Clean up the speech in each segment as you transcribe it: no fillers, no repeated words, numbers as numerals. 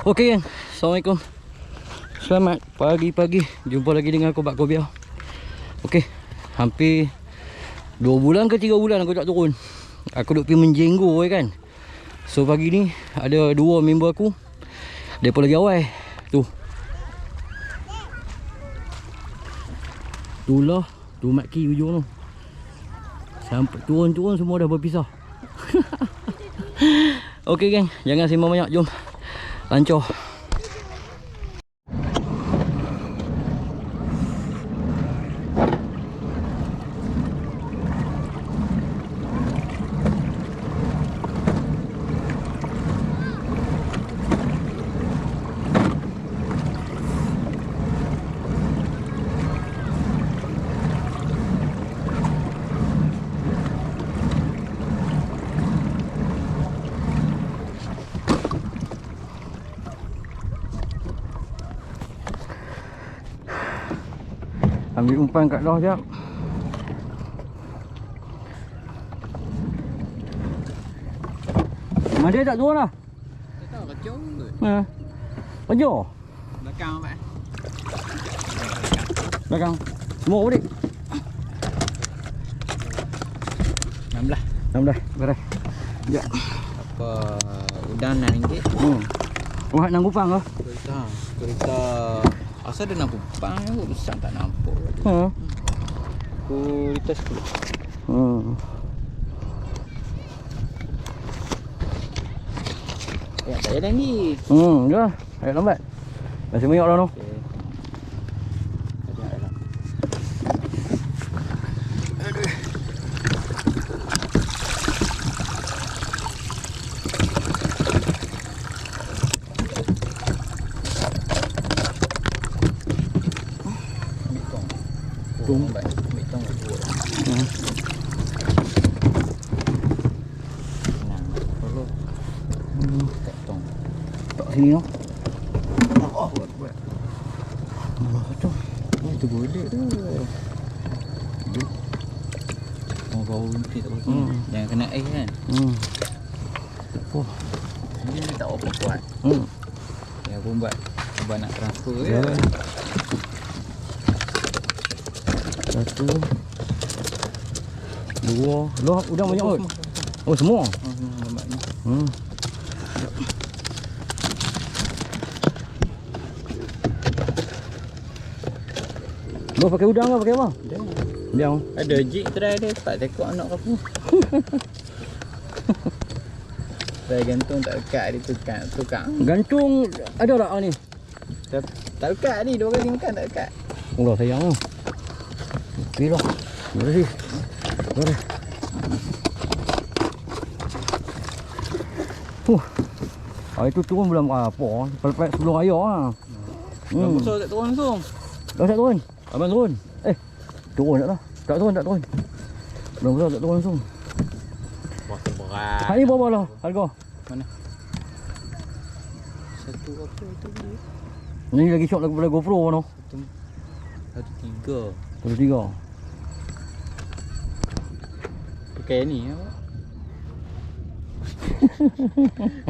Okey gang, Assalamualaikum. Selamat pagi-pagi. Jumpa lagi dengan aku Bak Kobiau. Okey, hampir 2 bulan ke 3 bulan aku tak turun. Aku duk pergi menjenggo kan. So pagi ni ada 2 member aku. Depa lagi awal. Tu. Itulah, tu Maki hujung tu. Sampai turun-turun semua dah berpisah. Okey gang, jangan sembang banyak, jom. Lancar. Ambil umpan kat dah jap. Mana tak turun lah? Tak tahu kacau ke? Ha. Pajar. Belakang Pak. Belakang. Semua balik. 16. 16. Beres. Jap. Apa udang RM6. Wah, nang kupang ke? Kereta asal dia nampak pang aku besar tak nampak. Ha. Kereta 10. Ya, tak ada lagi. Ya. Ayat lambat. Masih banyak dah tu. Okey. Ada dalam. Tong. Ambil tong dua. Senang. Kalau tak tong. Tak sini noh. Buat. Tu. Itu boleh tu. Oh, bau nanti tak boleh. Jangan kena air kan. Oh. Ini dia tak apa kuat. Ya, pun buat abang nak transfer Ya. je. Satu. Dua. Loh, udang banyak kot. Oh, semua. Lambat ni. Loh, pakai udang ke pakai apa? Ada. Udang. Ada jig try dia tak tekok anak ke apa. Try gantung tak dekat dia tukar. Gantung ada tak ni? Tak dekat ni 2 kali makan tak dekat. Allah sayang tu. Okey lah. Terima kasih. Boleh. Hari tu turun belum apa. Lepas sebelum raya lah. Abang besar tak turun langsung. Dah tak turun. Abang turun. Turun tak lah. Tak turun. Belum besar tak turun langsung. Wah, berat. Hari ni berapa lah harga? Mana? Satu apa tu? Ni lagi syok daripada GoPro tu. Satu 3. Satu 3. Pakai ni apa?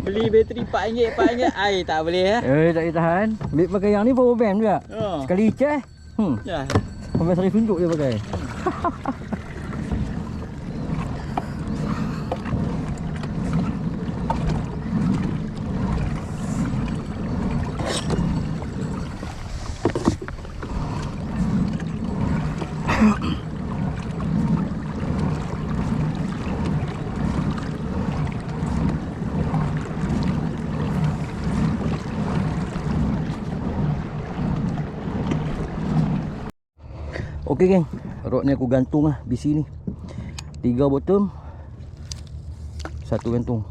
Beli bateri RM4 air tak boleh Tak boleh tahan. Ambil pakai yang ni power bank juga. Sekali charge. Ya. Sampai sari sunjuk dia pakai. Okey geng, rod ni aku gantung lah BC ni. 3 bottom, 1 gantung.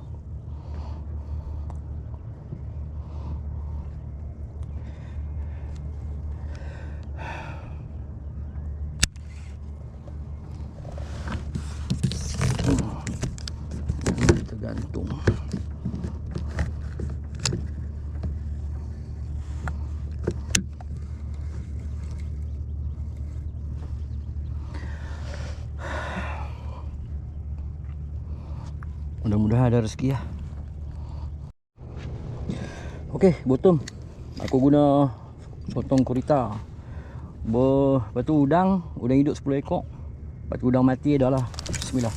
Kita gantung. Mudah-mudahan ada rezeki lah. Okey, bottom. Aku guna potong kurita. Lepas tu udang hidup 10 ekor. Lepas tu udang mati dah lah. Bismillah.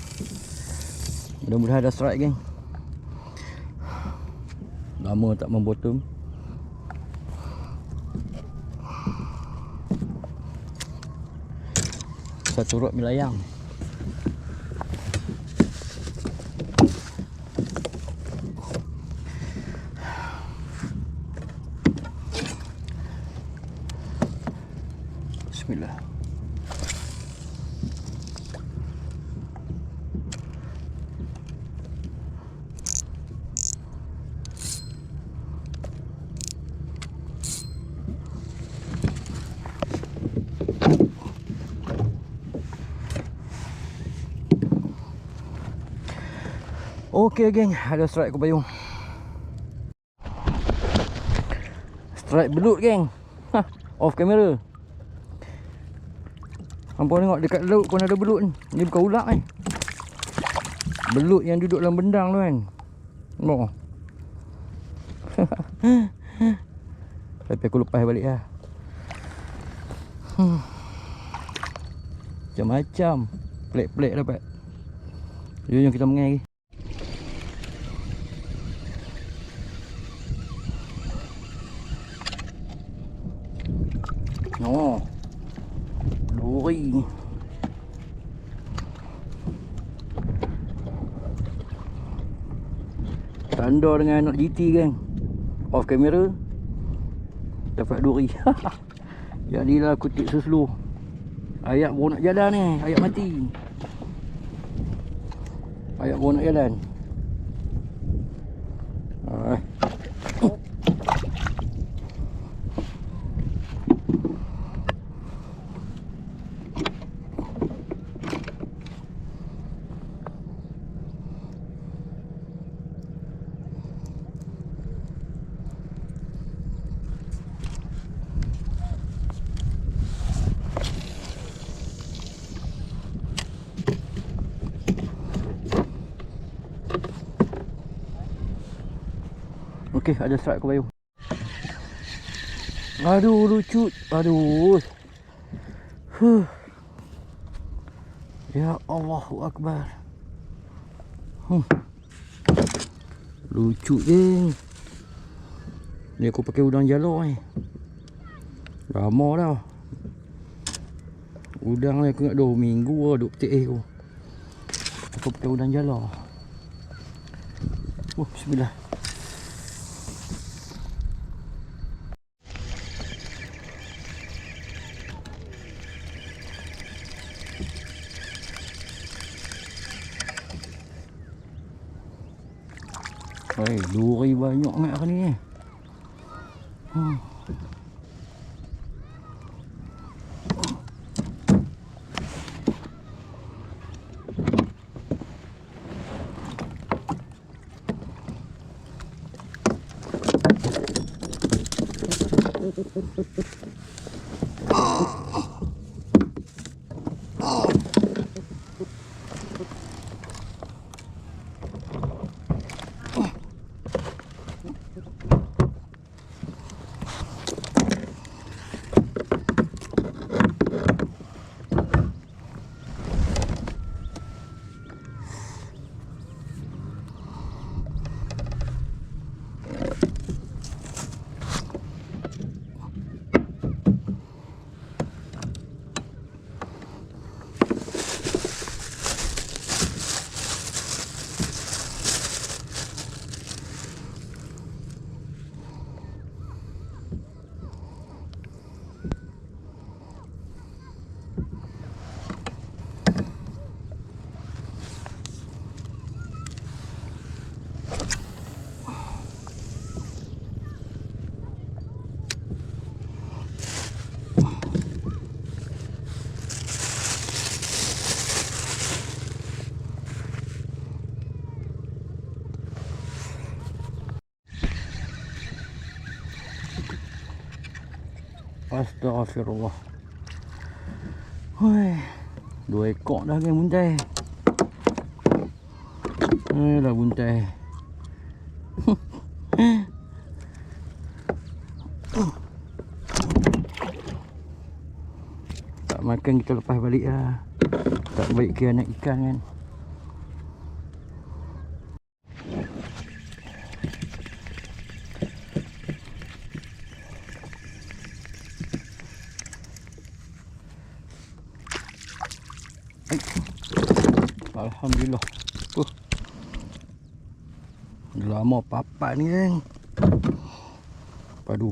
Mudah-mudahan ada strike geng. Lama tak membottom. Satu rod melayang. Bismillah. Okey geng, ada strike aku payung. Strike belut geng. Off kamera. Hampa tengok dekat laut pun ada belut ni. Ni bukan ular ni. Belut yang duduk dalam bendang tu kan. Nampak? Tapi aku lepas balik lah. Macam-macam. Pelik-pelik dapat. Jom kita mengai lagi. Oh, lori. Tanda dengan anak GT geng. Off kamera. Dapat duri. Jadilah kutip suslu. Ayak baru nak jalan ni. Ayak mati. Ayak baru nak jalan. Okey, ada strike aku payung. Aduh, lucut. Aduh. Ya Allahu Akbar. Lucu je. Ni aku pakai udang jalur ni. Lama dah. Udang ni aku ingat 2 minggu lah duk petik aku. Aku pakai udang jalur. Bismillah. Duri banyak sangat hari ni. Astaghfirullah. Hui, 2 ekor dah kan buntai. Dah buntai. Bukan kita lepas balik lah. Tak baik ke anak ikan kan. Alhamdulillah. Dah lama papat ni kan. Padu.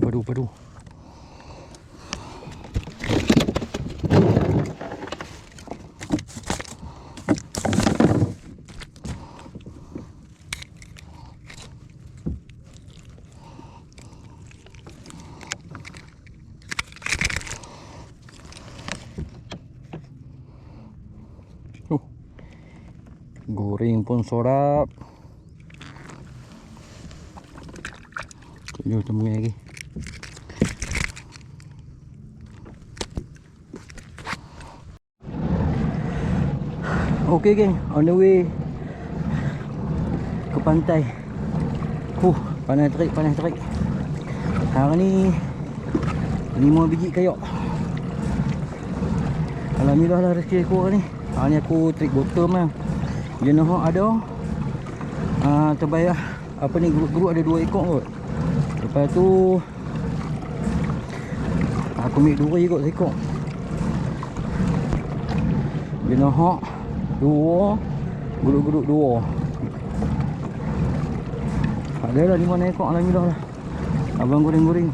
Goreng pun sorap. Ini macam lagi. Okay geng, on the way ke pantai. Panas terik. Hari ni 5 biji kayak. Alhamdulillah lah rezeki aku hari ni. Hari ni aku trik bottom lah. Jenis ada terbayar apa ni, geruk-geruk ada 2 ekor kot. Lepas tu aku ambil 2 kot seekor. Jenis 2, geruk-geruk 2. Ada lah 5 ekor alhamdulillah lah. Abang goreng-goreng.